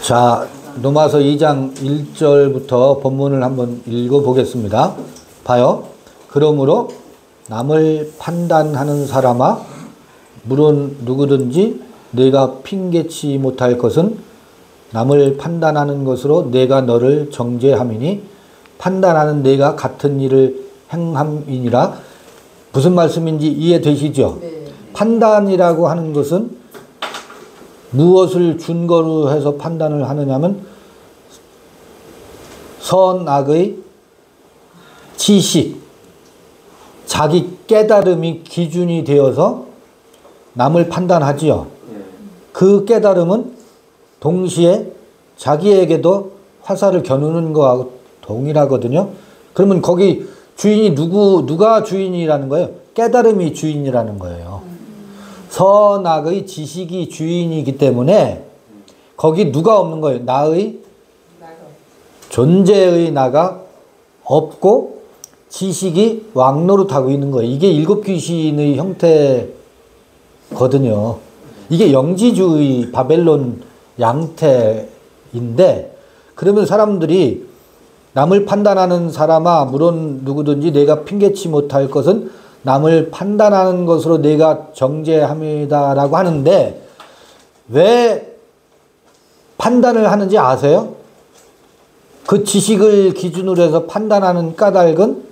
자, 로마서 2장 1절부터 본문을 한번 읽어보겠습니다. 봐요. 그러므로 남을 판단하는 사람아, 물론 누구든지 내가 핑계치 못할 것은 남을 판단하는 것으로 내가 너를 정죄함이니 판단하는 내가 같은 일을 행함이니라. 무슨 말씀인지 이해되시죠? 네. 판단이라고 하는 것은 무엇을 준거로 해서 판단을 하느냐면 선악의 지식, 자기 깨달음이 기준이 되어서 남을 판단하지요. 그 깨달음은 동시에 자기에게도 화살을 겨누는 거하고 동일하거든요. 그러면 거기 주인이 누가 주인이라는 거예요? 깨달음이 주인이라는 거예요. 선악의 지식이 주인이기 때문에 거기 누가 없는 거예요? 나의 존재의 나가 없고 지식이 왕노릇하고 있는 거예요. 이게 일곱 귀신의 형태거든요. 이게 영지주의 바벨론 양태인데, 그러면 사람들이 남을 판단하는 사람아, 물론 누구든지 내가 핑계치 못할 것은 남을 판단하는 것으로 내가 정죄합니다라고 하는데, 왜 판단을 하는지 아세요? 그 지식을 기준으로 해서 판단하는 까닭은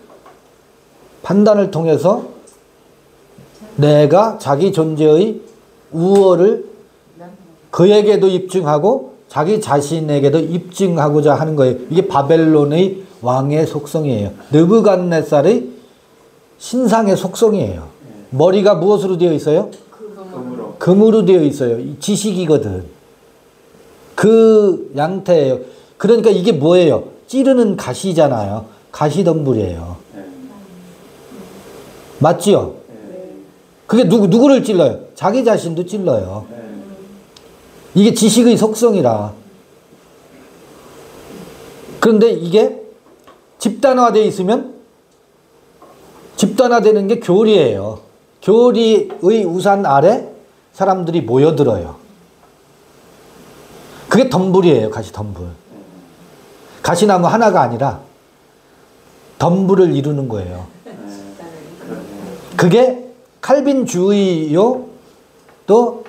판단을 통해서 내가 자기 존재의 우월을 그에게도 입증하고 자기 자신에게도 입증하고자 하는 거예요. 이게 바벨론의 왕의 속성이에요. 느부갓네살의 신상의 속성이에요. 머리가 무엇으로 되어 있어요? 금으로 되어 있어요. 지식이거든. 그 양태예요. 그러니까 이게 뭐예요? 찌르는 가시잖아요. 가시덤불이에요. 맞지요? 그게 누구를 찔러요? 자기 자신도 찔러요. 이게 지식의 속성이라. 그런데 이게 집단화되어 있으면, 집단화되는 게 교리예요. 교리의 우산 아래 사람들이 모여들어요. 그게 덤불이에요. 가시덤불. 가시나무 하나가 아니라 덤불을 이루는 거예요. 그게 칼빈주의요, 또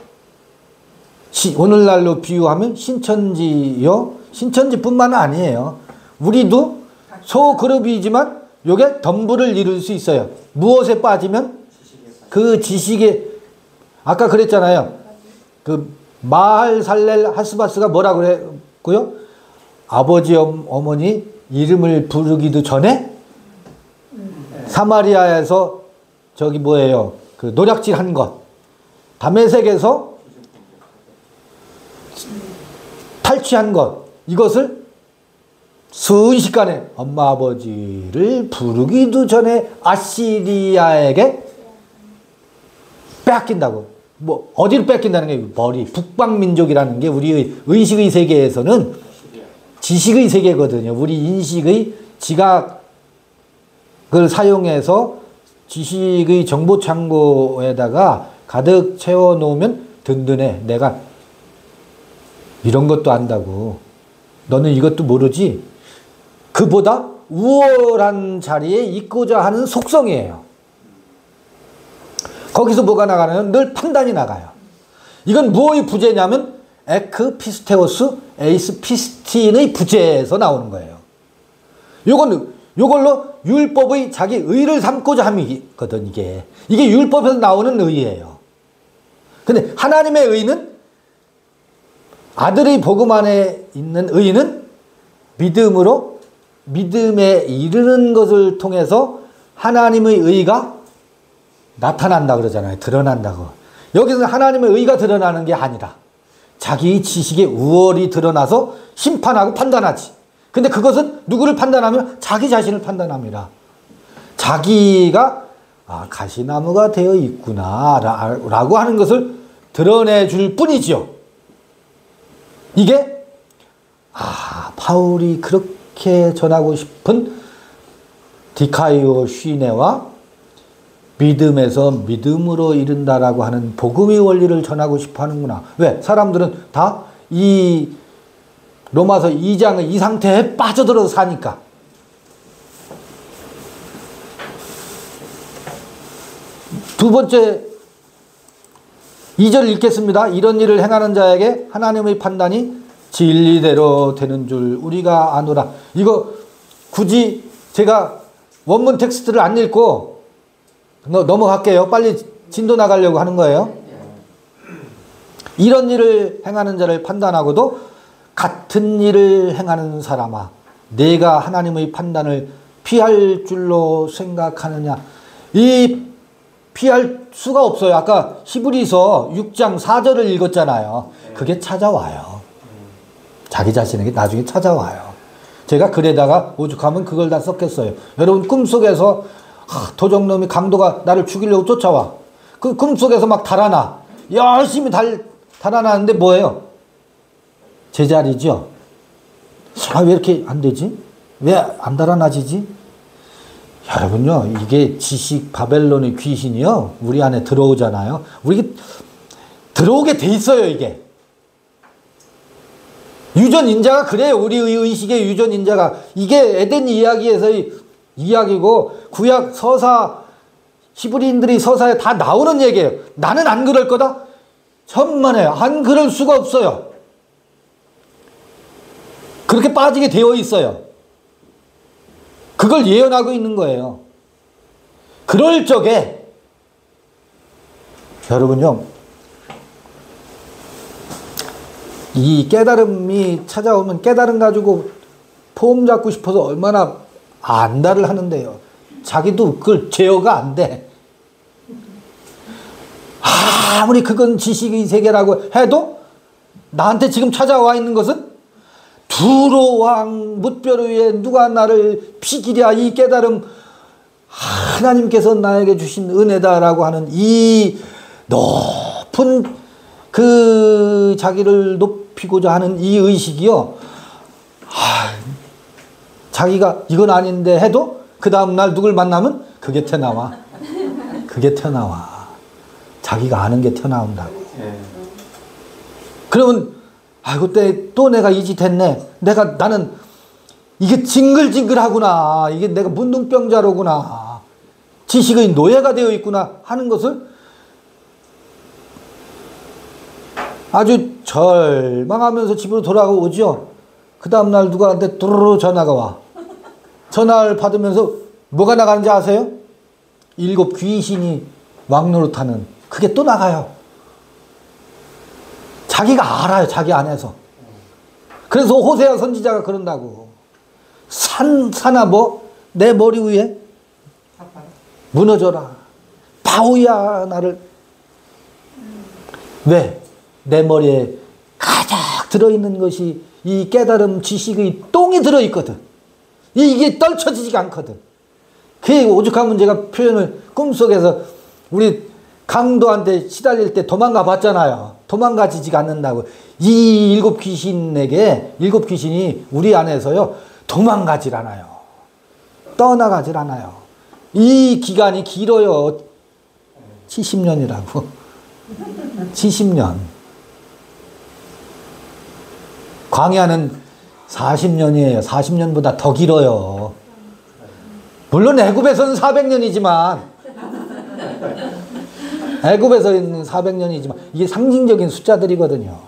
오늘날로 비유하면 신천지요. 신천지뿐만 아니에요. 우리도 소그룹이지만 요게 덤불을 이룰 수 있어요. 무엇에 빠지면? 그 지식에, 아까 그랬잖아요. 그 마할 살렐 하스바스가 뭐라고 그랬고요? 아버지 어머니 이름을 부르기도 전에 사마리아에서 저기 뭐예요? 그 노략질 한 것. 다메섹에서 탈취한 것. 이것을 순식간에 엄마 아버지를 부르기도 전에 아시리아에게 뺏긴다고. 뭐 어디를 뺏긴다는 게 머리. 북방민족이라는 게 우리의 의식의 세계에서는 지식의 세계거든요. 우리 인식의 지각을 사용해서 지식의 정보 창고에다가 가득 채워 놓으면 든든해. 내가 이런 것도 안다고. 너는 이것도 모르지? 그보다 우월한 자리에 있고자 하는 속성이에요. 거기서 뭐가 나가냐면 늘 판단이 나가요. 이건 무엇의 부재냐면 에크 피스테오스 에이스 피스틴의 부재에서 나오는 거예요. 요걸로 율법의 자기 의를 삼고자 함이거든, 이게. 이게 율법에서 나오는 의예요. 근데 하나님의 의는, 아들의 복음 안에 있는 의는 믿음으로, 믿음에 이르는 것을 통해서 하나님의 의가 나타난다 그러잖아요. 드러난다고. 여기서는 하나님의 의가 드러나는 게 아니라 자기 지식의 우월이 드러나서 심판하고 판단하지. 근데 그것은 누구를 판단하면? 자기 자신을 판단합니다. 자기가 가시나무가 되어 있구나 라고 하는 것을 드러내줄 뿐이죠. 이게 바울이 그렇게 전하고 싶은 디카이오 슈네와 믿음에서 믿음으로 이른다라고 하는 복음의 원리를 전하고 싶어 하는구나. 왜? 사람들은 다 이 로마서 2장의 이 상태에 빠져들어서 사니까. 두 번째 2절 읽겠습니다. 이런 일을 행하는 자에게 하나님의 판단이 진리대로 되는 줄 우리가 아노라. 이거 굳이 제가 원문 텍스트를 안 읽고 넘어갈게요. 빨리 진도 나가려고 하는 거예요. 이런 일을 행하는 자를 판단하고도 같은 일을 행하는 사람아, 내가 하나님의 판단을 피할 줄로 생각하느냐. 이 피할 수가 없어요. 아까 히브리서 6장 4절을 읽었잖아요. 그게 찾아와요. 자기 자신에게 나중에 찾아와요. 제가 글에다가 오죽하면 그걸 다 썼겠어요. 여러분 꿈속에서 도적놈이 강도가 나를 죽이려고 쫓아와. 그 꿈속에서 막 달아나. 열심히 달아나는데 뭐예요? 제자리죠. 왜 이렇게 안 되지? 왜 안 달아나지지? 여러분요, 이게 지식 바벨론의 귀신이요, 우리 안에 들어오잖아요. 우리 들어오게 돼 있어요, 이게. 유전인자가 그래요. 우리의 의식의 유전인자가. 이게 에덴 이야기에서의 이야기고, 구약 서사, 히브리인들이 서사에 다 나오는 얘기예요. 나는 안 그럴 거다? 천만에요. 안 그럴 수가 없어요. 그렇게 빠지게 되어 있어요. 그걸 예언하고 있는 거예요. 그럴 적에 여러분요, 이 깨달음이 찾아오면 깨달음 가지고 폼 잡고 싶어서 얼마나 안달을 하는데요. 자기도 그걸 제어가 안 돼. 아무리 그건 지식의 세계라고 해도 나한테 지금 찾아와 있는 것은 두로왕 뭇별 위에 누가 나를 피기랴, 이 깨달음 하나님께서 나에게 주신 은혜다라고 하는 이 높은 그 자기를 높이고자 하는 이 의식이요, 자기가 이건 아닌데 해도 그 다음날 누굴 만나면 그게 튀어나와. 그게 튀어나와. 자기가 아는 게 튀어나온다고. 그러면 아이고, 또 내가 이 짓 했네. 나는 이게 징글징글하구나. 이게 내가 문둥병자로구나. 지식의 노예가 되어 있구나 하는 것을 아주 절망하면서 집으로 돌아오죠. 그 다음날 누구한테 두루루 전화가 와. 전화를 받으면서 뭐가 나가는지 아세요? 7 귀신이 왕노릇하는, 그게 또 나가요. 자기가 알아요. 자기 안에서. 그래서 호세아 선지자가 그런다고. 산아 내 머리 위에 무너져라. 바우야 나를. 왜? 내 머리에 가득 들어있는 것이 이 깨달음 지식의 똥이 들어있거든. 이게 떨쳐지지가 않거든. 그게 오죽하면 제가 표현을 꿈속에서 우리 강도한테 시달릴 때 도망가 봤잖아요. 도망가지지가 않는다고. 이 7 귀신에게, 7 귀신이 우리 안에서요, 도망가질 않아요. 떠나가질 않아요. 이 기간이 길어요. 70년이라고. 70년. 광야는 40년이에요. 40년보다 더 길어요. 물론 애굽에서는 400년이지만, 애굽에서는 400년이지만 이게 상징적인 숫자들이거든요.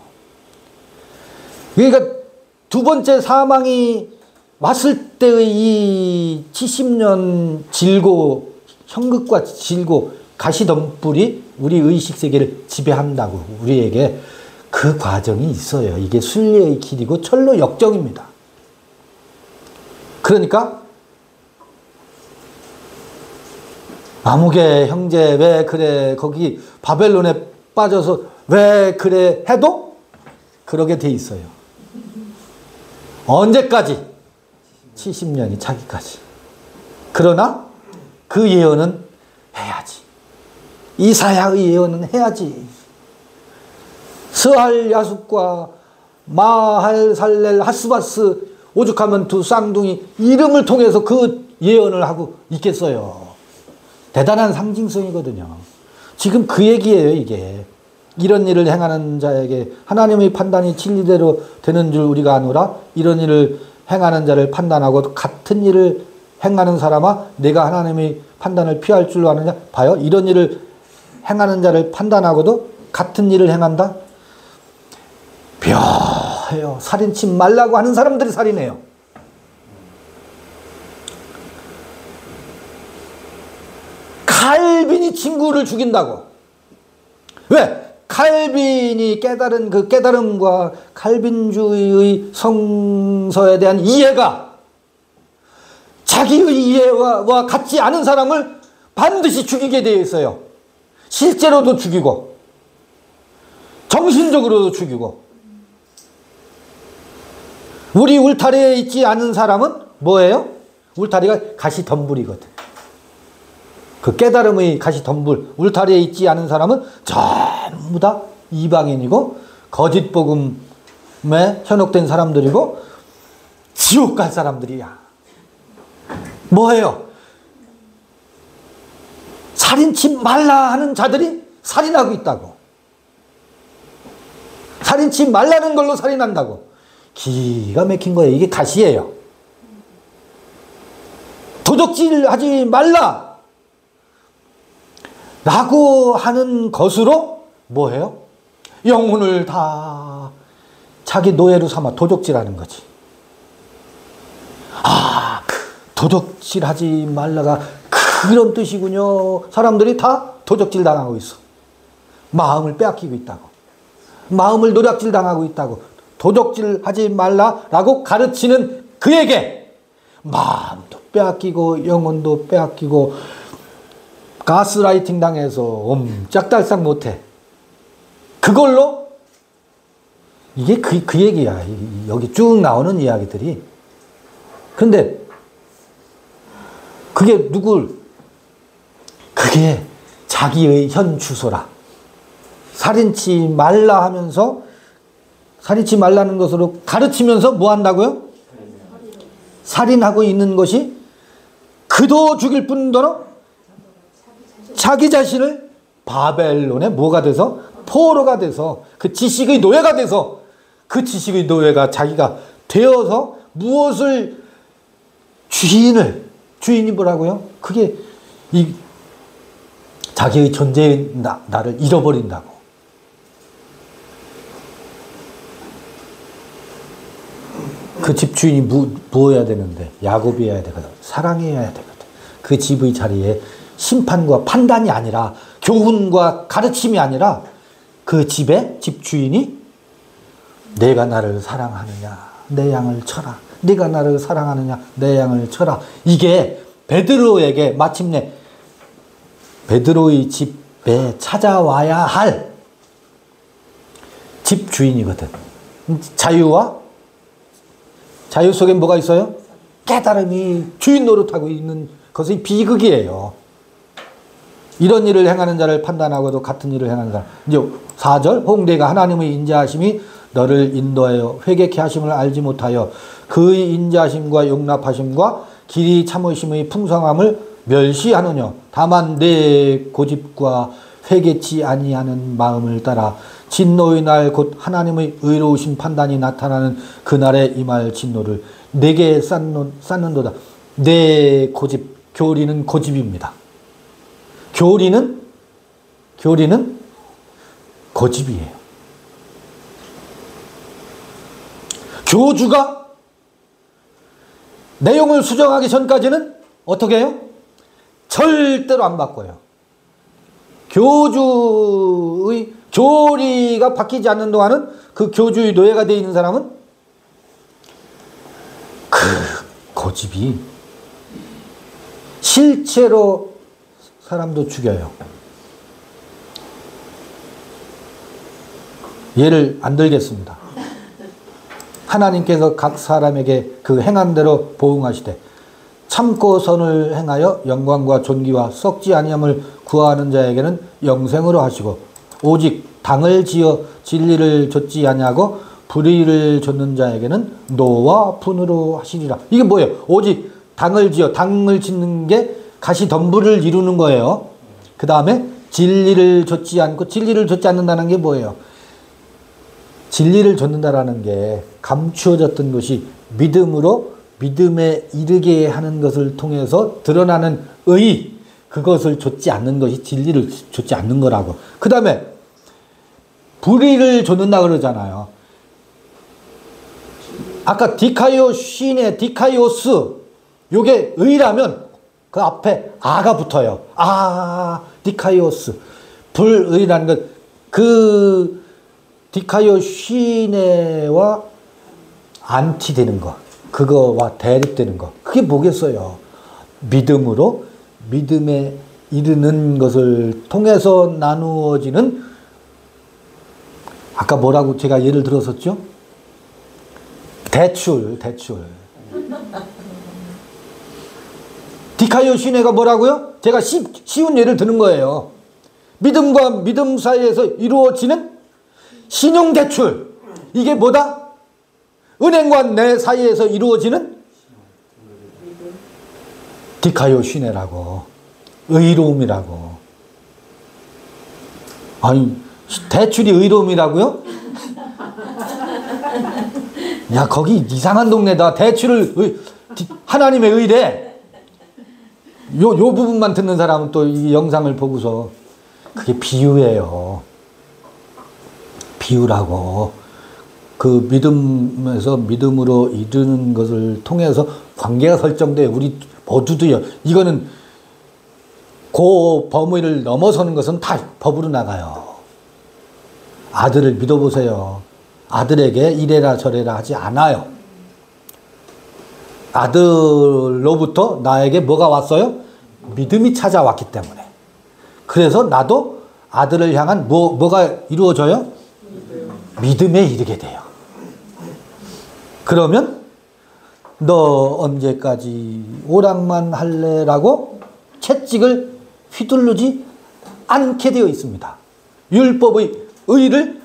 그러니까 두 번째 사망이 왔을 때의 이 70년 질고, 형극과 질고 가시덤불이 우리 의식세계를 지배한다고. 우리에게 그 과정이 있어요. 이게 순례의 길이고 철로 역정입니다. 그러니까 아무개 형제 왜 그래, 거기 바벨론에 빠져서 왜 그래 해도 그러게 돼 있어요. 언제까지? 70년이 차기까지. 그러나 그 예언은 해야지. 이사야의 예언은 해야지. 스할 야숫과 마할 살렐 하스바스, 오죽하면 두 쌍둥이 이름을 통해서 그 예언을 하고 있겠어요. 대단한 상징성이거든요. 지금 그 얘기예요, 이게. 이런 일을 행하는 자에게 하나님의 판단이 진리대로 되는 줄 우리가 아노라. 이런 일을 행하는 자를 판단하고 같은 일을 행하는 사람아 내가 하나님의 판단을 피할 줄 아느냐. 봐요. 이런 일을 행하는 자를 판단하고도 같은 일을 행한다. 묘해요. 살인치 말라고 하는 사람들이 살인해요. 칼빈이 친구를 죽인다고. 왜? 칼빈이 깨달은 그 깨달음과 칼빈주의의 성서에 대한 이해가 자기의 이해와 같지 않은 사람을 반드시 죽이게 되어 있어요. 실제로도 죽이고 정신적으로도 죽이고. 우리 울타리에 있지 않은 사람은 뭐예요? 울타리가 가시덤불이거든. 그 깨달음의 가시덤불, 울타리에 있지 않은 사람은 전부 다 이방인이고 거짓 복음에 현혹된 사람들이고 지옥 갈 사람들이야. 뭐예요? 살인치 말라 하는 자들이 살인하고 있다고. 살인치 말라는 걸로 살인한다고. 기가 막힌 거예요. 이게 가시예요. 도적질 하지 말라 라고 하는 것으로 뭐해요? 영혼을 다 자기 노예로 삼아 도적질하는 거지. 아, 도적질 하지 말라가 그런 뜻이군요. 사람들이 다 도적질 당하고 있어. 마음을 빼앗기고 있다고. 마음을 노략질 당하고 있다고. 도적질 하지 말라라고 가르치는 그에게 마음도 빼앗기고 영혼도 빼앗기고 가스라이팅 당해서 옴짝달싹 못해. 그걸로 이게 그 얘기야. 여기 쭉 나오는 이야기들이. 근데 그게 그게 자기의 현 주소라. 살인치 말라 하면서 살인치 말라는 것으로 가르치면서 뭐 한다고요? 살인하고 있는 것이 그도 죽일 뿐더러 자기 자신을 바벨론의 뭐가 돼서? 포로가 돼서 그 지식의 노예가 돼서 그 지식의 노예가 자기가 되어서 무엇을 주인이 뭐라고요? 그게 자기의 존재의 나를 잃어버린다고. 그 집주인이 무엇해야 되는데? 야곱이어야 되거든. 사랑해야 되거든. 그 집의 자리에 심판과 판단이 아니라 교훈과 가르침이 아니라 그 집의 집주인이 내가 나를 사랑하느냐 내 양을 쳐라. 네가 나를 사랑하느냐 내 양을 쳐라. 이게 베드로에게 마침내 베드로의 집에 찾아와야 할 집주인이거든. 자유 속에 뭐가 있어요? 깨달음이 주인 노릇하고 있는 것의 비극이에요. 이런 일을 행하는 자를 판단하고도 같은 일을 행하는 사람. 이제 4절 홍대가 하나님의 인자하심이 너를 인도하여 회개케 하심을 알지 못하여 그의 인자하심과 용납하심과 길이 참으심의 풍성함을 멸시하느냐. 다만 내 고집과 회개치 아니하는 마음을 따라 진노의 날 곧 하나님의 의로우신 판단이 나타나는 그날에 임할 진노를 내게 쌓는도다. 내 고집, 교리는 고집입니다. 교리는 고집이에요. 교주가 내용을 수정하기 전까지는 어떻게 해요? 절대로 안 바꿔요. 교주의 교리가 바뀌지 않는 동안은 그 교주의 노예가 되어 있는 사람은 그 고집이 실제로 사람도 죽여요. 예를 안 들겠습니다. 하나님께서 각 사람에게 그 행한 대로 보응하시되 참고 선을 행하여 영광과 존귀와 썩지 아니함을 구하는 자에게는 영생으로 하시고 오직 당을 지어 진리를 좇지 아니하고 불의를 좇는 자에게는 노와 분으로 하시리라. 이게 뭐예요? 당을 짓는 게 가시덤불을 이루는 거예요. 그 다음에 진리를 좇지 않고, 진리를 좇지 않는다는 게 뭐예요? 진리를 좇는다라는 게 감추어졌던 것이 믿음으로 믿음에 이르게 하는 것을 통해서 드러나는 의, 그것을 좇지 않는 것이 진리를 좇지 않는 거라고. 그 다음에 불의를 좇는다 그러잖아요. 아까 디카이오신의 디카이오스, 요게 의라면 그 앞에 아가 붙어요. 아, 디카이오스. 불의라는 것, 그 디카이오시네와 안티되는 거, 그거와 대립되는 거, 그게 뭐겠어요? 믿음으로 믿음에 이르는 것을 통해서 나누어지는, 아까 뭐라고 제가 예를 들었었죠? 대출. 디카이오시네가 뭐라고요? 제가 쉬운 예를 드는 거예요. 믿음과 믿음 사이에서 이루어지는 신용대출. 이게 뭐다? 은행과 내 사이에서 이루어지는 디카이오시네라고, 의로움이라고. 아니, 대출이 의로움이라고요? 야, 거기 이상한 동네다. 대출을 하나님의 의래. 요 부분만 듣는 사람은 또 이 영상을 보고서 그게 비유예요. 비유라고. 그 믿음에서 믿음으로 이르는 것을 통해서 관계가 설정돼. 우리 모두도요. 이거는 그 범위를 넘어서는 것은 다 법으로 나가요. 아들을 믿어보세요. 아들에게 이래라 저래라 하지 않아요. 아들로부터 나에게 뭐가 왔어요? 믿음이 찾아왔기 때문에. 그래서 나도 아들을 향한 뭐가 이루어져요? 믿음에 이르게 돼요. 그러면 너 언제까지 오락만 할래라고 채찍을 휘두르지 않게 되어 있습니다. 율법의 의를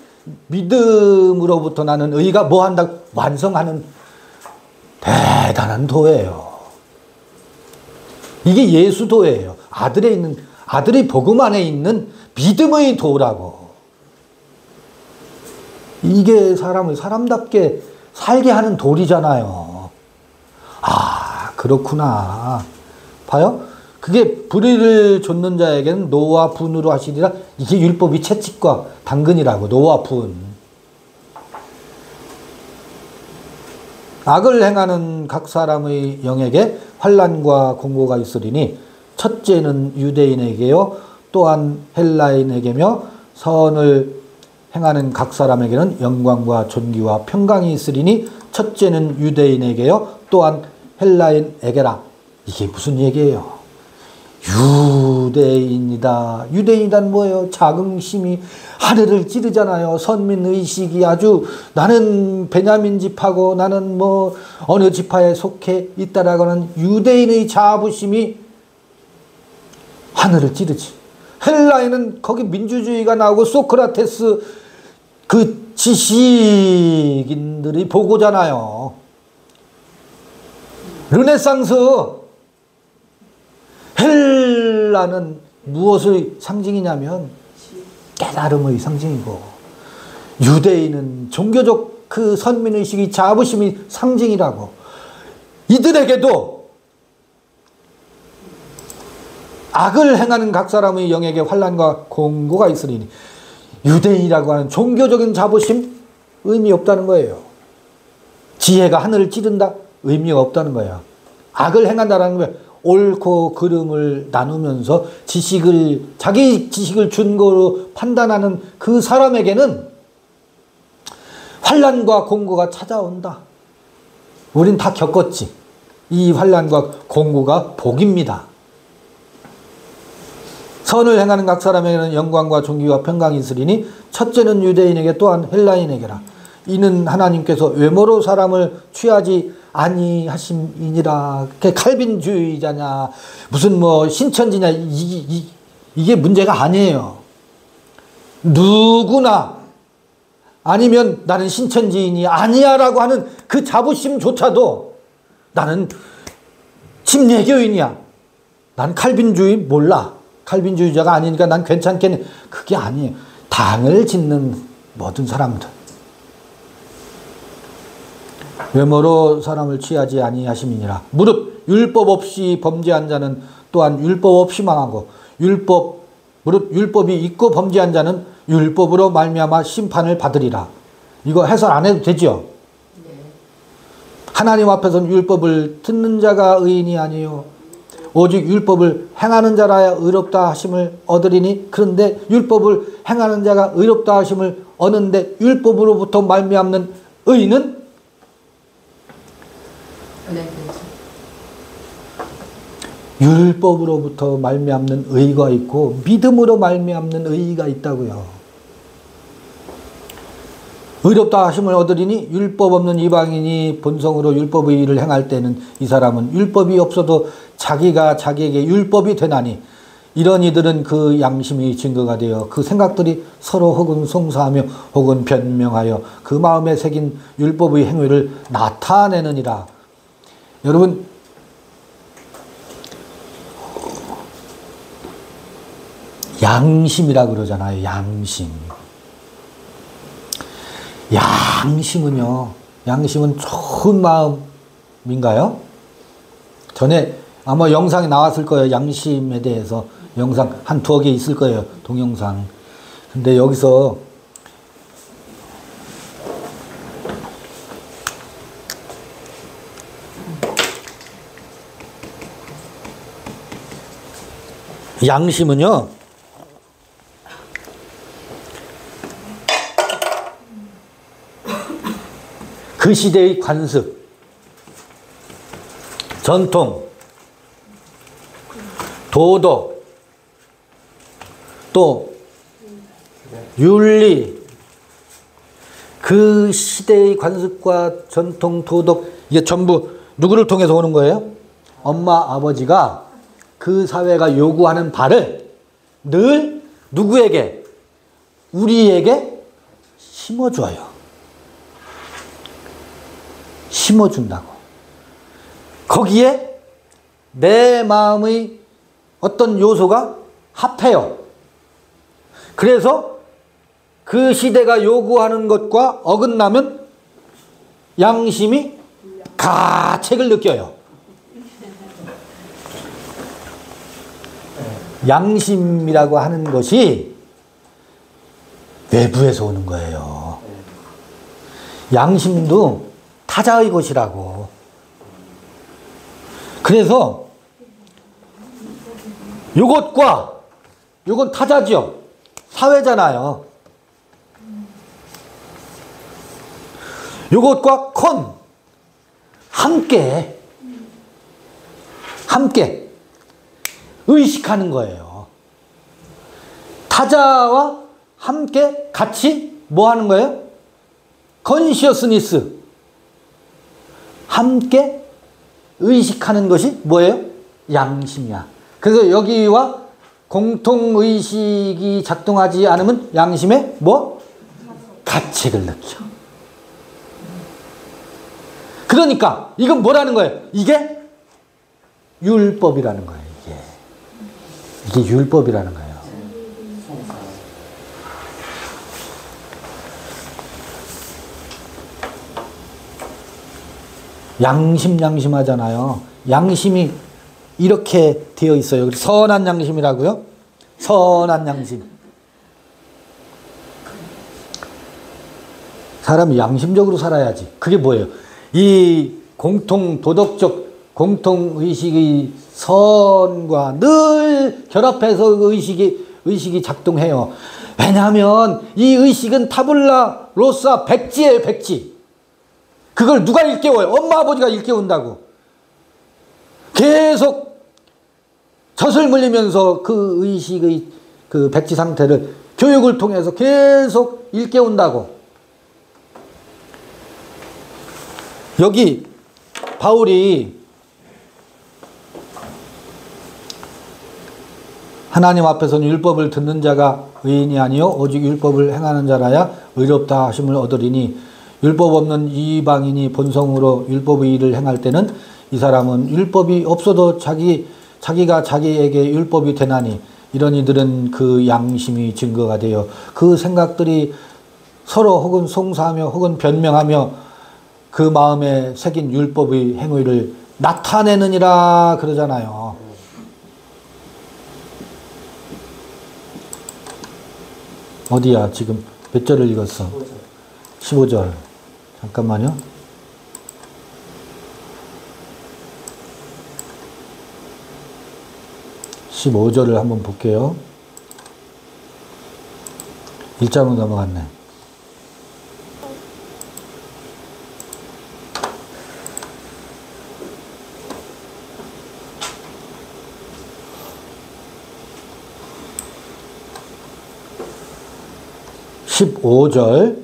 믿음으로부터 나는 의가 뭐 한다? 완성하는 대단한 도예요. 이게 예수도예요. 아들의 복음 안에 있는 믿음의 도라고. 이게 사람을 사람답게 살게 하는 도리잖아요. 아, 그렇구나. 봐요? 그게 불의를 좇는 자에게는 노와 분으로 하시리라. 이게 율법이 채찍과 당근이라고. 노와 분. 악을 행하는 각 사람의 영에게 환난과 공고가 있으리니 첫째는 유대인에게요 또한 헬라인에게며 선을 행하는 각 사람에게는 영광과 존귀와 평강이 있으리니 첫째는 유대인에게요 또한 헬라인에게라. 이게 무슨 얘기예요? 유대인이다. 유대인이란 뭐예요? 자긍심이 하늘을 찌르잖아요. 선민의식이 아주, 나는 베냐민 지파고 나는 뭐 어느 지파에 속해 있다라고 하는 유대인의 자부심이 하늘을 찌르지. 헬라인은 거기 민주주의가 나오고 소크라테스 그 지식인들이 보고잖아요. 르네상스. 헬라는 무엇의 상징이냐면 깨달음의 상징이고, 유대인은 종교적 그 선민의식이 자부심이 상징이라고. 이들에게도 악을 행하는 각 사람의 영에게 환난과 공고가 있으리니, 유대인이라고 하는 종교적인 자부심 의미 없다는 거예요. 지혜가 하늘을 찌른다? 의미가 없다는 거예요. 악을 행한다는 거예요. 옳고 그름을 나누면서 자기 지식을 준거로 판단하는 그 사람에게는 환난과 공고가 찾아온다. 우린 다 겪었지. 이 환난과 공고가 복입니다. 선을 행하는 각 사람에게는 영광과 존귀와 평강이 있으리니 첫째는 유대인에게 또한 헬라인에게라. 이는 하나님께서 외모로 사람을 취하지 아니하심이니라. 칼빈주의자냐 무슨 뭐 신천지냐 이게 문제가 아니에요. 누구나 아니면 나는 신천지인이 아니야 라고 하는 그 자부심조차도 나는 침례교인이야. 난 칼빈주의 몰라. 칼빈주의자가 아니니까 난 괜찮겠네. 그게 아니에요. 당을 짓는 모든 사람들. 외모로 사람을 취하지 아니하심이니라. 무릇 율법 없이 범죄한 자는 또한 율법 없이 망하고 무릇 율법이 있고 범죄한 자는 율법으로 말미암아 심판을 받으리라. 이거 해설 안 해도 되죠? 하나님 앞에서는 율법을 듣는 자가 의인이 아니요 오직 율법을 행하는 자라야 의롭다 하심을 얻으리니 그런데 율법을 행하는 자가 의롭다 하심을 얻는데 율법으로부터 말미암는 의인은 율법으로부터 말미암는 의가 있고 믿음으로 말미암는 의가 있다고요. 의롭다 하심을 얻으리니 율법 없는 이방인이 본성으로 율법의 일을 행할 때는 이 사람은 율법이 없어도 자기가 자기에게 율법이 되나니 이런 이들은 그 양심이 증거가 되어 그 생각들이 서로 혹은 송사하며 혹은 변명하여 그 마음에 새긴 율법의 행위를 나타내느니라. 여러분 양심이라고 그러잖아요. 양심. 양심은 좋은 마음인가요? 전에 아마 영상이 나왔을 거예요. 양심에 대해서 영상 한 두어 개 있을 거예요. 동영상. 근데 여기서 양심은요, 그 시대의 관습, 전통, 도덕, 또 윤리, 그 시대의 관습과 전통, 도덕, 이게 전부 누구를 통해서 오는 거예요? 엄마, 아버지가 그 사회가 요구하는 바를 늘 누구에게? 우리에게 심어줘요. 심어준다고. 거기에 내 마음의 어떤 요소가 합해요. 그래서 그 시대가 요구하는 것과 어긋나면 양심이 가책을 느껴요. 양심이라고 하는 것이 외부에서 오는 거예요. 양심도 타자의 것이라고. 그래서 요건 타자죠. 사회잖아요. 요것과 함께 의식하는 거예요. 타자와 함께 같이 뭐 하는 거예요? 컨시어스니스. 함께 의식하는 것이 뭐예요? 양심이야. 그래서 여기와 공통의식이 작동하지 않으면 양심에 뭐? 가책을 느껴. 그러니까 이건 뭐라는 거예요? 이게 율법이라는 거예요. 이게 율법이라는 거예요. 양심하잖아요. 양심이 이렇게 되어 있어요. 선한 양심이라고요? 선한 양심. 사람이 양심적으로 살아야지. 그게 뭐예요? 이 도덕적 공통의식의 선과 늘 결합해서 의식이 작동해요. 왜냐하면 이 의식은 타블라 로사 백지예요. 백지. 그걸 누가 일깨워요? 엄마 아버지가 일깨운다고. 계속 젖을 물리면서 그 의식의 그 백지 상태를 교육을 통해서 계속 일깨운다고. 여기 바울이 하나님 앞에서는 율법을 듣는 자가 의인이 아니요 오직 율법을 행하는 자라야 의롭다 하심을 얻으리니 율법 없는 이방인이 본성으로 율법의 일을 행할 때는 이 사람은 율법이 없어도 자기가 자기에게 율법이 되나니 이런 이들은 그 양심이 증거가 되어 그 생각들이 서로 혹은 송사하며 혹은 변명하며 그 마음에 새긴 율법의 행위를 나타내느니라 그러잖아요. 어디야? 지금 몇 절을 읽었어? 15절. 잠깐만요. 15절을 한번 볼게요. 1장으로 넘어갔네. (15절)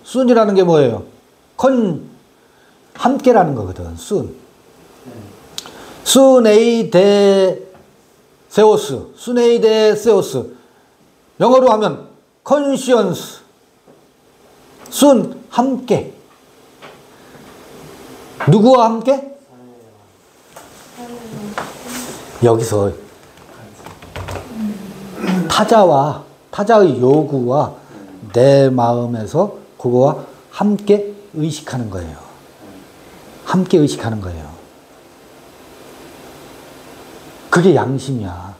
순이라는 게 뭐예요? 함께라는 거거든. 순에이데세오스. 영어로 하면 conscience. 함께. 누구와 함께? 여기서 타자의 요구와 내 마음에서 그거와 함께 의식하는 거예요. 함께 의식하는 거예요. 그게 양심이야.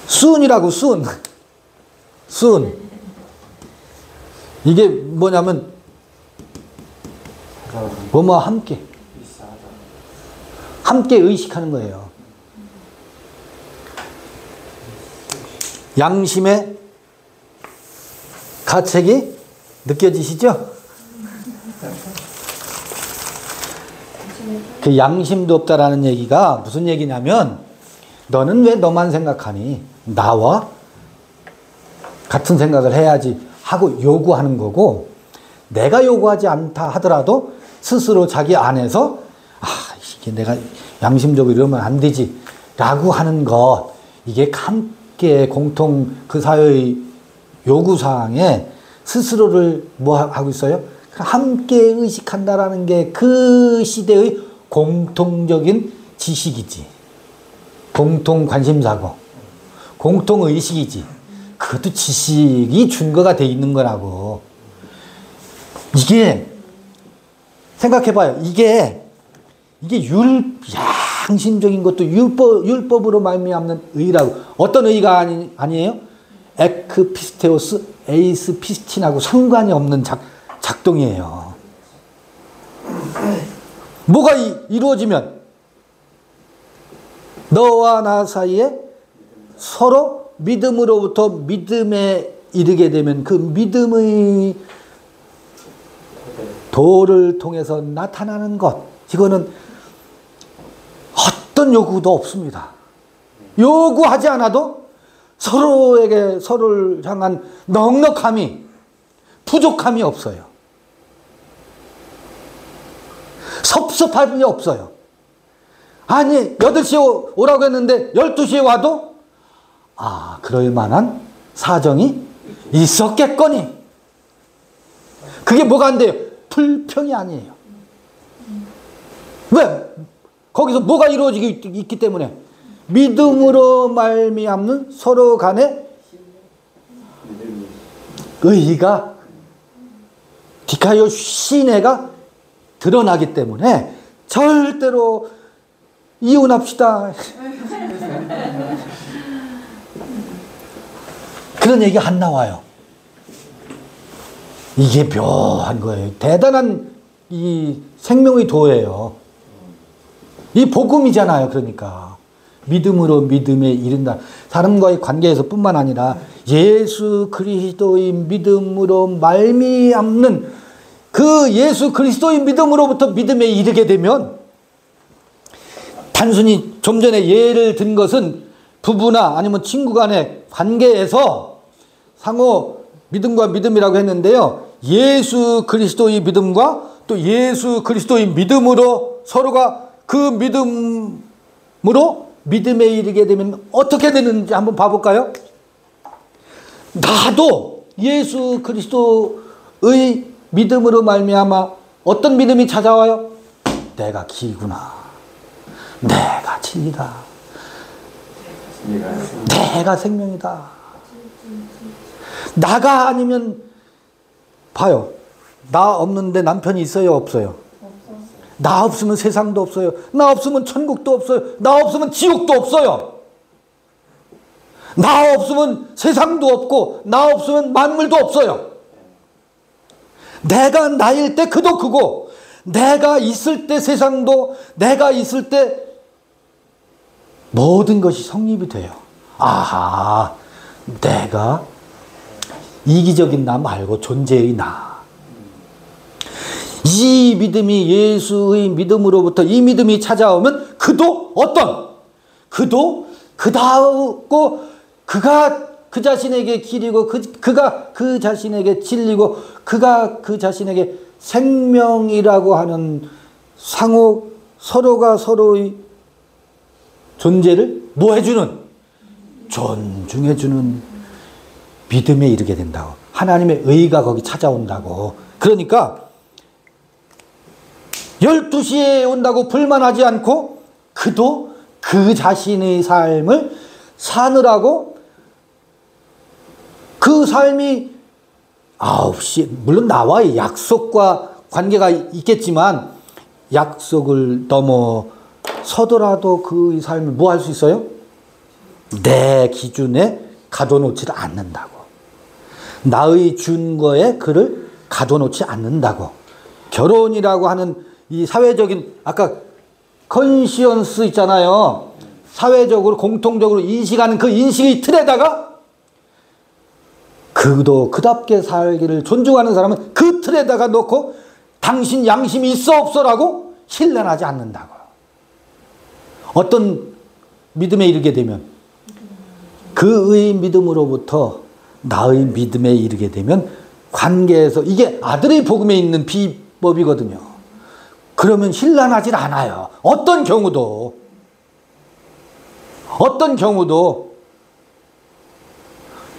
순이라고, 순. 이게 뭐냐면, 뭐뭐와 함께. 함께 의식하는 거예요. 양심의 가책이 느껴지시죠? 그 양심도 없다라는 얘기가 무슨 얘기냐면, 너는 왜 너만 생각하니? 나와 같은 생각을 해야지 하고 요구하는 거고, 내가 요구하지 않다 하더라도 스스로 자기 안에서 이게 내가 양심적으로 이러면 안 되지 라고 하는 것, 이게 함께 공통 그 사회의 요구사항에 스스로를 뭐 하고 있어요? 함께 의식한다라는 게 그 시대의 공통적인 지식이지. 공통 관심사고, 공통 의식이지. 그것도 지식이 준거가 돼 있는 거라고. 이게, 생각해봐요. 이게 양심적인 것도 율법으로 말미암는 의라고. 어떤 의가 아니에요? 에크피스테오스, 에이스 피스틴하고 상관이 없는 작동이에요. 뭐가 이루어지면 너와 나 사이에 서로 믿음으로부터 믿음에 이르게 되면 그 믿음의 도를 통해서 나타나는 것, 이거는 어떤 요구도 없습니다. 요구하지 않아도 서로를 향한 넉넉함이, 부족함이 없어요. 섭섭함이 없어요. 아니 8시에 오라고 했는데 12시에 와도 그럴 만한 사정이 있었겠거니. 그게 뭐가 안 돼요? 불평이 아니에요. 왜? 거기서 뭐가 이루어지기 있기 때문에 믿음으로 말미암는 서로 간의 의의가 디카요 시내가 드러나기 때문에 절대로 이혼합시다 그런 얘기 안 나와요. 이게 묘한 거예요. 대단한 이 생명의 도예요. 이 복음이잖아요. 그러니까 믿음으로 믿음에 이른다. 사람과의 관계에서 뿐만 아니라 예수 그리스도의 믿음으로 말미암는 그 예수 그리스도의 믿음으로부터 믿음에 이르게 되면, 단순히 좀 전에 예를 든 것은 부부나 아니면 친구 간의 관계에서 상호 믿음과 믿음이라고 했는데요. 예수 그리스도의 믿음과 또 예수 그리스도의 믿음으로 서로가 그 믿음으로 믿음에 이르게 되면 어떻게 되는지 한번 봐볼까요? 나도 예수 그리스도의 믿음으로 말미암아 어떤 믿음이 찾아와요? 내가 길구나. 내가 진리다. 내가 생명이다. 나가 아니면 봐요. 나 없는데 남편이 있어요? 없어요? 나 없으면 세상도 없어요. 나 없으면 천국도 없어요. 나 없으면 지옥도 없어요. 나 없으면 세상도 없고 나 없으면 만물도 없어요. 내가 나일 때 그도 그고 내가 있을 때 세상도 내가 있을 때 모든 것이 성립이 돼요. 아하, 내가 이기적인 나 말고 존재의 나. 이 믿음이 예수의 믿음으로부터 이 믿음이 찾아오면 그도 어떤? 그도 그다고 그가 그 자신에게 길이고 그가 그 자신에게 진리고 그가 그 자신에게 생명이라고 하는 상호 서로가 서로의 존재를 뭐 해주는? 존중해주는 믿음에 이르게 된다고. 하나님의 의가 거기 찾아온다고. 그러니까 12시에 온다고 불만하지 않고 그도 그 자신의 삶을 사느라고 그 삶이 9시, 물론 나와의 약속과 관계가 있겠지만 약속을 넘어 서더라도 그 삶을 뭐 할 수 있어요? 내 기준에 가둬놓지 않는다고. 나의 준거에 그를 가둬놓지 않는다고. 결혼이라고 하는 이 사회적인 아까 컨시언스 있잖아요. 사회적으로 공통적으로 인식하는 그 인식의 틀에다가 그도 그답게 살기를 존중하는 사람은 그 틀에다가 놓고 당신 양심이 있어 없어라고 신뢰하지 않는다고. 어떤 믿음에 이르게 되면 그의 믿음으로부터 나의 믿음에 이르게 되면 관계에서 이게 아들의 복음에 있는 비법이거든요. 그러면 신란하질 않아요. 어떤 경우도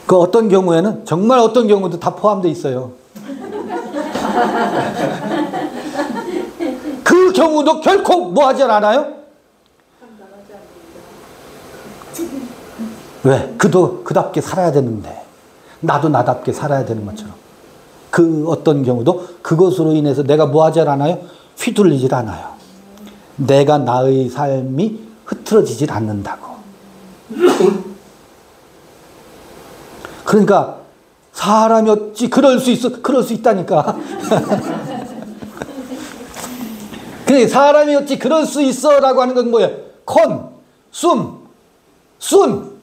그 어떤 경우에는 정말 어떤 경우도 다 포함되어 있어요. 그 경우도 결코 뭐 하지 않아요? 왜? 그도 그답게 살아야 되는데 나도 나답게 살아야 되는 것처럼 그 어떤 경우도 그것으로 인해서 내가 뭐 하지 않아요? 휘둘리질 않아요. 내가 나의 삶이 흐트러지질 않는다고. 그러니까 사람이 어찌 그럴 수 있어? 그럴 수 있다니까. 그래, 사람이 어찌 그럴 수 있어? 라고 하는 건 뭐예요? 순.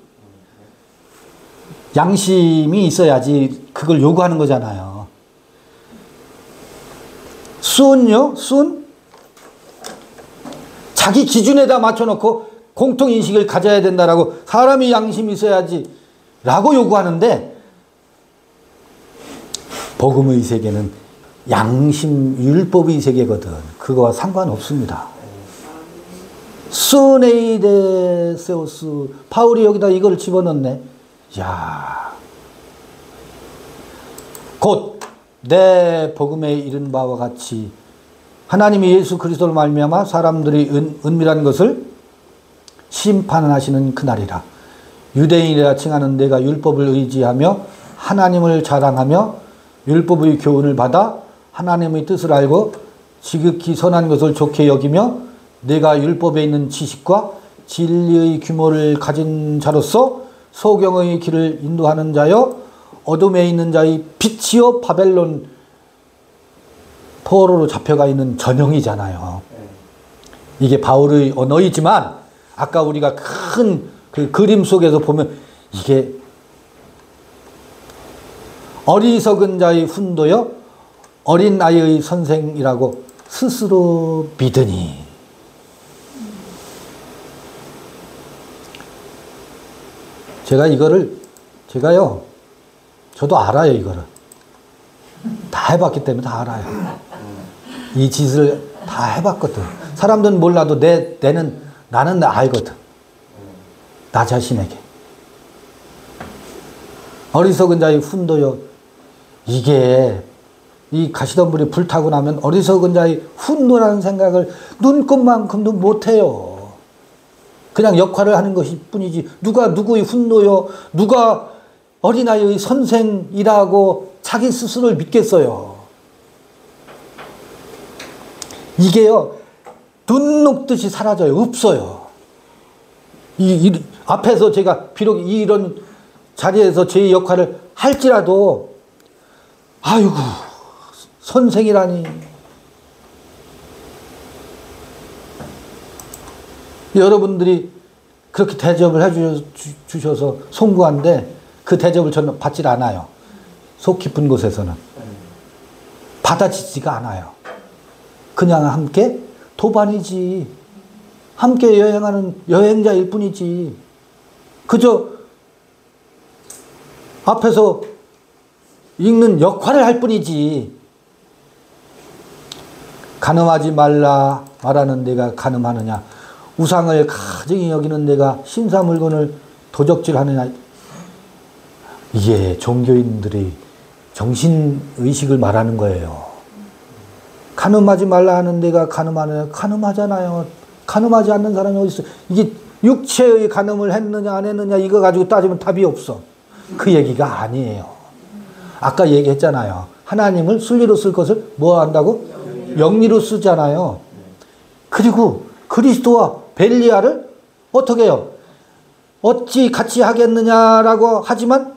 양심이 있어야지 그걸 요구하는 거잖아요. 순요? 자기 기준에다 맞춰놓고 공통인식을 가져야 된다라고 사람이 양심이 있어야지 라고 요구하는데 복음의 세계는 양심 율법의 세계거든. 그거와 상관없습니다. 스네이데 세우스 바울이 여기다 이걸 집어넣네. 야, 곧 내 복음에 이른 바와 같이 하나님이 예수 그리스도를 말미암아 사람들이 은밀한 것을 심판하시는 그날이라. 유대인이라 칭하는 내가 율법을 의지하며 하나님을 자랑하며 율법의 교훈을 받아 하나님의 뜻을 알고 지극히 선한 것을 좋게 여기며 내가 율법에 있는 지식과 진리의 규모를 가진 자로서 소경의 길을 인도하는 자여 어둠에 있는 자의 빛이요 바벨론 포로로 잡혀가 있는 전형이잖아요. 이게 바울의 언어이지만 아까 우리가 큰 그 그림 속에서 보면 이게 어리석은 자의 훈도여 어린 아이의 선생이라고 스스로 믿으니. 제가요 저도 알아요. 이거를 다 해봤기 때문에 다 알아요. 이 짓을 다 해봤거든. 사람들은 몰라도 나는 알거든. 나 자신에게. 어리석은 자의 훈도요. 이게 이 가시덤불이 불타고 나면 어리석은 자의 훈노라는 생각을 눈꼽만큼도 못해요. 그냥 역할을 하는 것일 뿐이지 누가 누구의 훈노요, 누가 어린아이의 선생이라고 자기 스스로를 믿겠어요. 이게요, 눈 녹듯이 사라져요. 없어요. 앞에서 제가 비록 이런 자리에서 제 역할을 할지라도, 아이고, 선생이라니. 여러분들이 그렇게 대접을 해주셔서 송구한데 그 대접을 저는 받질 않아요. 속 깊은 곳에서는. 받아지지가 않아요. 그냥 함께 도반이지. 함께 여행하는 여행자일 뿐이지. 그저 앞에서 읽는 역할을 할 뿐이지. 간음하지 말라 말하는 내가 간음하느냐, 우상을 가증히 여기는 내가 신사물건을 도적질하느냐. 이게 종교인들이 정신의식을 말하는 거예요. 간음하지 말라 하는 내가 간음하느냐. 간음하잖아요. 간음하지 않는 사람이 어디 있어. 이게 육체의 간음을 했느냐 안 했느냐 이거 가지고 따지면 답이 없어. 그 얘기가 아니에요. 아까 얘기했잖아요. 하나님을 순리로 쓸 것을 뭐 한다고? 영리로 쓰잖아요. 그리고 그리스도와 벨리알을 어떻게 해요? 어찌 같이 하겠느냐라고 하지만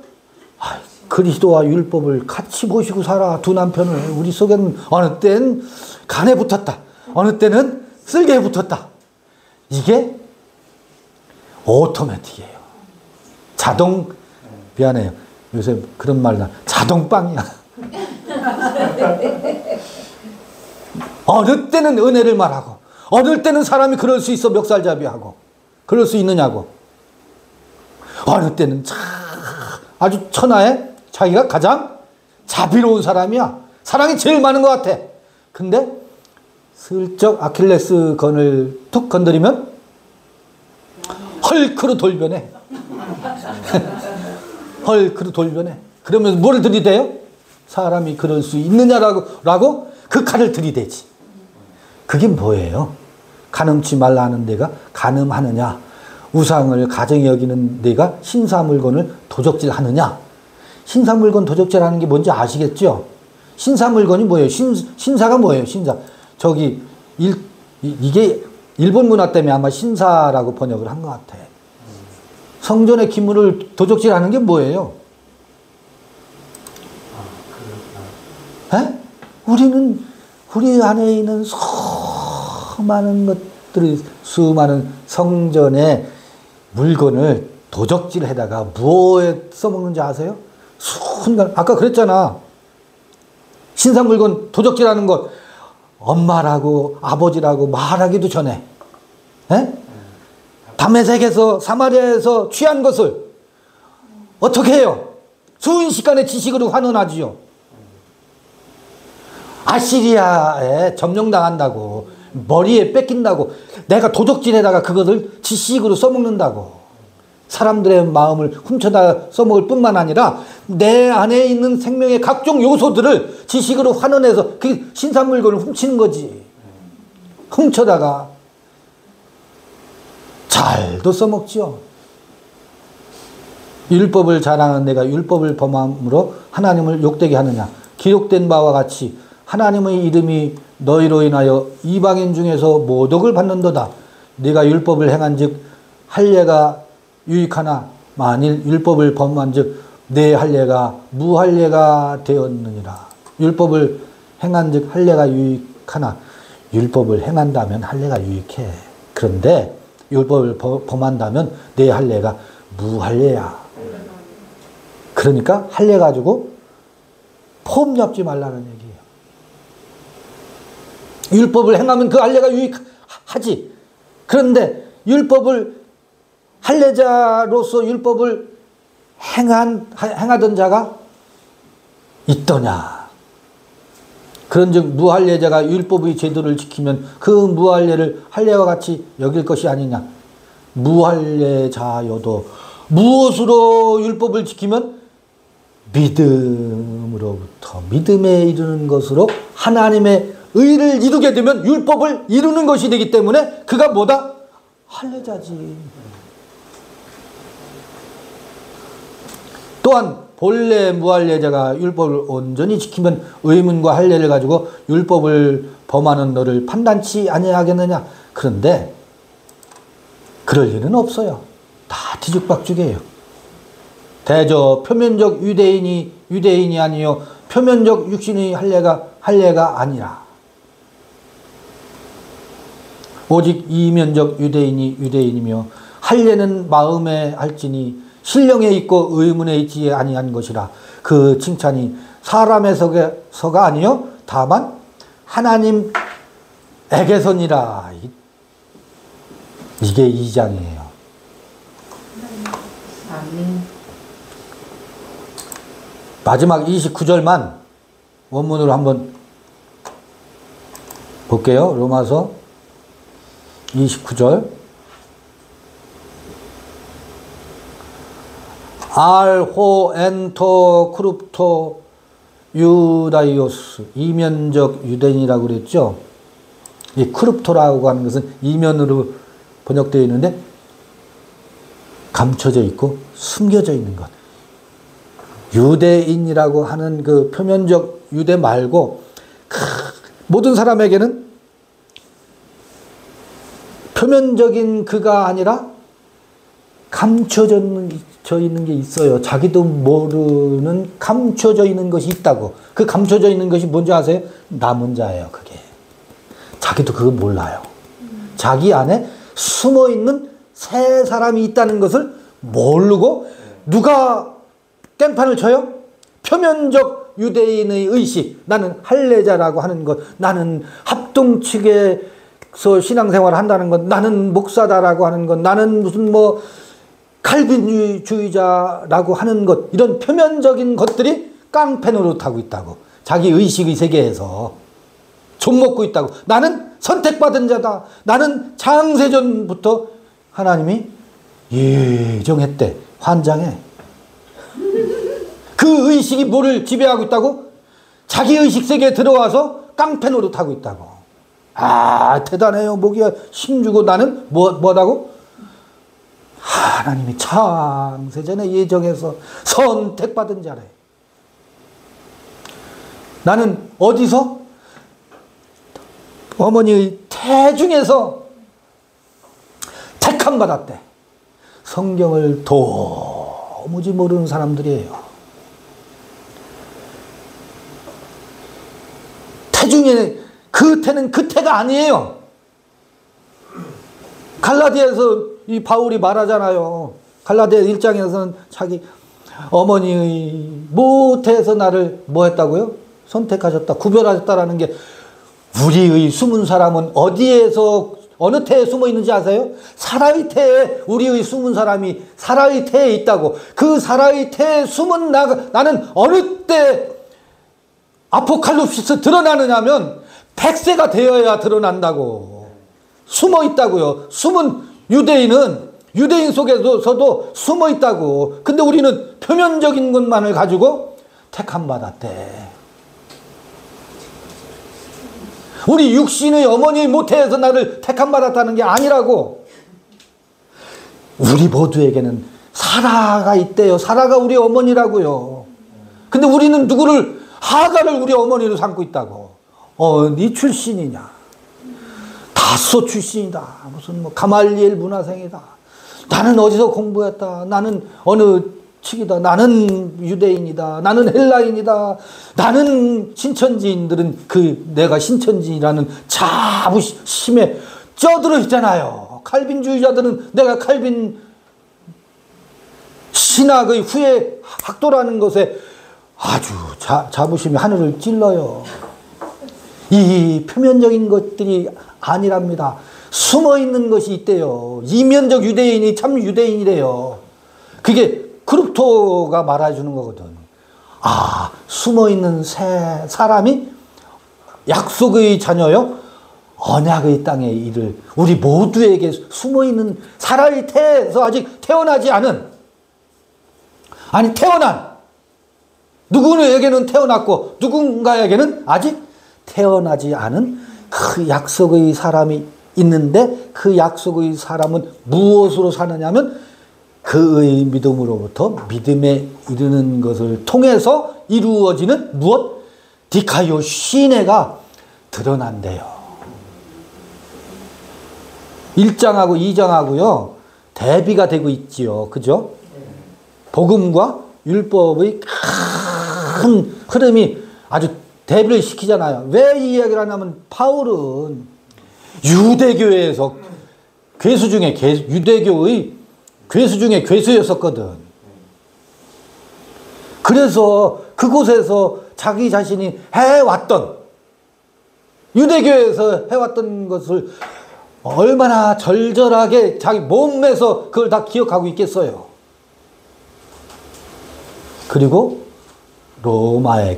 그리스도와 율법을 같이 보시고 살아. 두 남편을. 우리 속에는 어느 때는 간에 붙었다. 어느 때는 쓸개에 붙었다. 이게 오토매틱이에요. 미안해요. 요새 그런 말 나. 자동빵이야. 어느 때는 은혜를 말하고 어느 때는 사람이 그럴 수 있어 멱살잡이하고 그럴 수 있느냐고. 어느 때는 아주 천하에 자기가 가장 자비로운 사람이야. 사랑이 제일 많은 것 같아. 근데 슬쩍 아킬레스 건을 툭 건드리면 헐크로 돌변해. 헐크로 돌변해. 그러면 뭐를 들이대요? 사람이 그럴 수 있느냐라고 그 칼을 들이대지. 그게 뭐예요? 간음치 말라 하는 데가 간음하느냐, 우상을 가정히 여기는 데가 신사물건을 도적질하느냐. 신사물건 도적질하는 게 뭔지 아시겠죠? 신사물건이 뭐예요? 신사가 뭐예요? 신사. 이게 일본 문화 때문에 아마 신사라고 번역을 한 것 같아. 성전의 기물을 도적질하는 게 뭐예요? 에? 우리 안에 있는 수많은 것들이, 수많은 성전의 물건을 도적질해다가 무엇에 써먹는지 아세요? 순간, 아까 그랬잖아. 신사물건 도적질하는 것, 엄마라고 아버지라고 말하기도 전에, 에? 다메섹에서 사마리아에서 취한 것을 어떻게 해요? 순식간에 지식으로 환원하지요. 아시리아에 점령당한다고, 머리에 뺏긴다고, 내가 도적질에다가 그것을 지식으로 써먹는다고. 사람들의 마음을 훔쳐다 써먹을 뿐만 아니라 내 안에 있는 생명의 각종 요소들을 지식으로 환원해서 그 신산물건을 훔치는 거지. 훔쳐다가 잘도 써먹지요. 율법을 자랑하는 내가 율법을 범함으로 하나님을 욕되게 하느냐. 기록된 바와 같이 하나님의 이름이 너희로 인하여 이방인 중에서 모독을 받는도다. 네가 율법을 행한즉 할례가 유익하나 만일 율법을 범한즉 내 할례가 무할례가 되었느니라. 율법을 행한즉 할례가 유익하나, 율법을 행한다면 할례가 유익해. 그런데 율법을 범한다면 내 할례가 무할례야. 그러니까 할례 가지고 폼 잡지 말라는 얘기예요. 율법을 행하면 그 할례가 유익하지. 그런데 율법을, 할례자로서 율법을 행하던 자가 있더냐. 그런즉 무할례자가 율법의 제도를 지키면 그 무할례를 할례와 같이 여길 것이 아니냐. 무할례자여도 무엇으로 율법을 지키면 믿음으로부터 믿음에 이르는 것으로 하나님의 의를 이루게 되면 율법을 이루는 것이 되기 때문에 그가 뭐다? 할례자지. 또한 본래 무할례자가 율법을 온전히 지키면 의문과 할례를 가지고 율법을 범하는 너를 판단치 아니하겠느냐. 그런데 그럴 일은 없어요. 다 뒤죽박죽이에요. 대저 표면적 유대인이 아니요 표면적 육신의 할례가 아니라 오직 이면적 유대인이며 할례는 마음에 할지니 신령에 있고 의문에 있지 아니한 것이라. 그 칭찬이 사람에서가 아니요 다만 하나님에게서니라. 이게 2장이에요. 마지막 29절만 원문으로 한번 볼게요. 로마서 29절. 알호 엔토 크룹토 유다이오스, 이면적 유대인이라고 그랬죠. 이 크룹토라고 하는 것은 이면으로 번역되어 있는데 감춰져 있고 숨겨져 있는 것. 유대인이라고 하는 그 표면적 유대 말고 모든 사람에게는 표면적인 그가 아니라 감춰져 있는 게 있어요. 자기도 모르는 감춰져 있는 것이 있다고. 그 감춰져 있는 것이 뭔지 아세요? 남은 자예요. 그게. 자기도 그거 몰라요. 자기 안에 숨어 있는 새 사람이 있다는 것을 모르고 누가 깽판을 쳐요? 표면적 유대인의 의식. 나는 할례자라고 하는 것. 나는 합동 측에서 신앙생활을 한다는 것. 나는 목사다라고 하는 것. 나는 무슨 뭐 칼빈주의자라고 하는 것. 이런 표면적인 것들이 깡패노로 타고 있다고. 자기 의식의 세계에서 좀먹고 있다고. 나는 선택받은 자다. 나는 창세전부터 하나님이 예정했대. 환장해. 그 의식이 뭐를 지배하고 있다고? 자기 의식 세계에 들어와서 깡패노로 타고 있다고. 아, 대단해요. 목이야 힘주고 나는 뭐라고? 하나님이 창세전에 예정해서 선택받은 자래. 나는 어디서? 어머니의 태 중에서 택함 받았대. 성경을 도무지 모르는 사람들이에요. 태 중에 그 태는 그 태가 아니에요. 갈라디아에서 이 바울이 말하잖아요. 갈라디아 1장에서는 자기 어머니의 모태에서 나를 뭐 했다고요? 선택하셨다. 구별하셨다라는 게 우리의 숨은 사람은 어디에서 어느 태에 숨어 있는지 아세요? 사라의 태에 우리의 숨은 사람이 사라의 태에 있다고. 그 사라의 태에 숨은 나는 어느 때 아포칼립시스 드러나느냐면 100세가 되어야 드러난다고. 숨어 있다고요. 숨은 유대인은 유대인 속에서도 숨어 있다고. 근데 우리는 표면적인 것만을 가지고 택함 받았대. 우리 육신의 어머니 모태에서 나를 택함 받았다는 게 아니라고. 우리 모두에게는 사라가 있대요. 사라가 우리 어머니라고요. 근데 우리는 누구를 하가를 우리 어머니로 삼고 있다고. 네 출신이냐? 다소 출신이다. 무슨 뭐 가말리엘 문화생이다. 나는 어디서 공부했다. 나는 어느 측이다. 나는 유대인이다. 나는 헬라인이다. 나는 신천지인들은 내가 신천지라는 자부심에 쪄들어 있잖아요. 칼빈주의자들은 내가 칼빈 신학의 후에 학도라는 것에 아주 자부심이 하늘을 찔러요. 이 표면적인 것들이 아니랍니다. 숨어 있는 것이 있대요. 이면적 유대인이 참 유대인이래요. 그게 크룹토가 말해주는 거거든. 아, 숨어 있는 새 사람이 약속의 자녀요. 언약의 땅에 이를 우리 모두에게 숨어 있는 사라의 태에서 아직 태어나지 않은, 아니 태어난 누구에게는 태어났고 누군가에게는 아직 태어나지 않은 그 약속의 사람이 있는데 그 약속의 사람은 무엇으로 사느냐면 그의 믿음으로부터 믿음에 이르는 것을 통해서 이루어지는 무엇? 디카이오 시내가 드러난대요. 1장하고 2장하고요 대비가 되고 있지요. 그죠? 복음과 율법의 큰 흐름이 아주 대비를 시키잖아요. 왜 이 이야기를 하냐면 바울은 유대교회에서 괴수 중에 유대교의 괴수 중에 괴수였었거든. 그래서 그곳에서 자기 자신이 해왔던 유대교회에서 해왔던 것을 얼마나 절절하게 자기 몸에서 그걸 다 기억하고 있겠어요. 그리고 로마의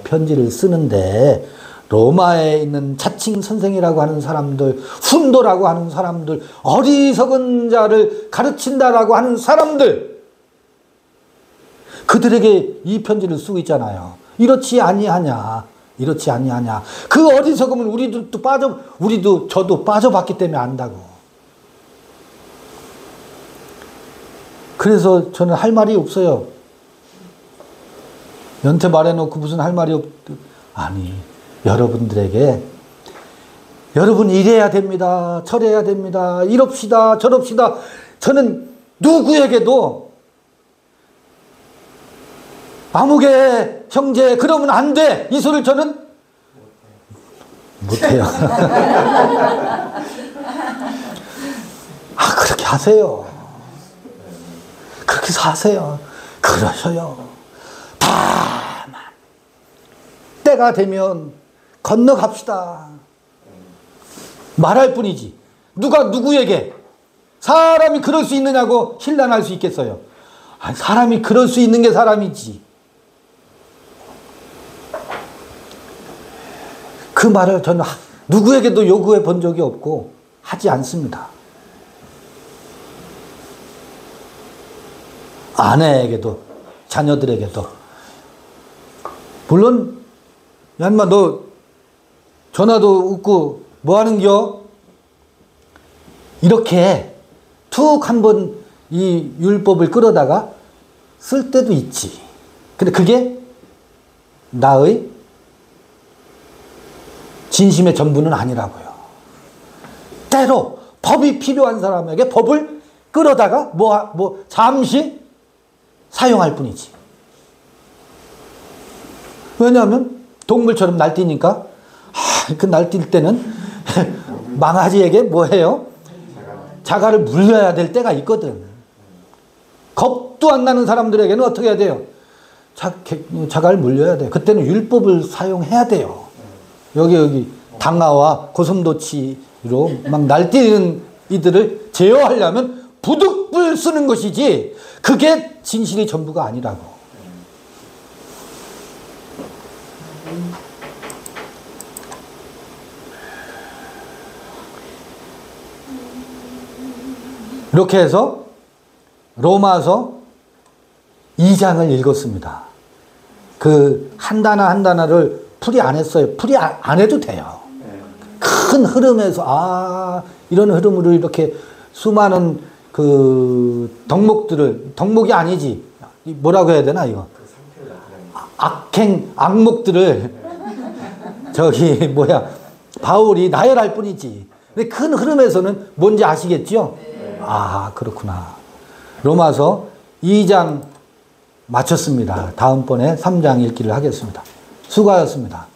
편지를 쓰는데 로마에 있는 자칭 선생이라고 하는 사람들, 훈도라고 하는 사람들, 어리석은 자를 가르친다라고 하는 사람들, 그들에게 이 편지를 쓰고 있잖아요. 이렇지 아니하냐. 이렇지 아니하냐. 그 어리석음은 우리도 저도 빠져봤기 때문에 안다고. 그래서 저는 할 말이 없어요. 연태 말해놓고 무슨 할 말이 아니, 여러분들에게 여러분 이래야 됩니다. 저래야 됩니다. 이럽시다. 저럽시다. 저는 누구에게도 아무개 형제 그러면 안 돼. 이 소리를 저는 못해요. 그렇게 하세요. 그렇게 사세요. 그러셔요. 다만 때가 되면 건너갑시다. 말할 뿐이지. 누가 누구에게 사람이 그럴 수 있느냐고 신란할 수 있겠어요. 사람이 그럴 수 있는 게 사람이지. 그 말을 저는 누구에게도 요구해 본 적이 없고 하지 않습니다. 아내에게도 자녀들에게도. 물론 야 인마 너 전화도 없고 뭐 하는겨? 이렇게 툭 한번 이 율법을 끌어다가 쓸 때도 있지. 근데 그게 나의 진심의 전부는 아니라고요. 때로 법이 필요한 사람에게 법을 끌어다가 잠시 사용할 뿐이지. 왜냐하면 동물처럼 날뛰니까 그 날뛸 때는 망아지에게 뭐 해요? 자갈을 물려야 될 때가 있거든. 겁도 안 나는 사람들에게는 어떻게 해야 돼요? 자갈을 물려야 돼요. 그때는 율법을 사용해야 돼요. 여기 당나와 고슴도치로 막 날뛰는 이들을 제어하려면 부득불 쓰는 것이지 그게 진실의 전부가 아니라고. 이렇게 해서 로마서 2장을 읽었습니다. 그 한 단어 한 단어를 풀이 안 했어요. 풀이 안 해도 돼요. 큰 흐름에서 이런 흐름으로 이렇게 수많은 그 덕목이 아니지. 뭐라고 해야 되나 이거? 악목들을 바울이 나열할 뿐이지. 근데 큰 흐름에서는 뭔지 아시겠죠? 그렇구나. 로마서 2장 마쳤습니다. 다음번에 3장 읽기를 하겠습니다. 수고하셨습니다.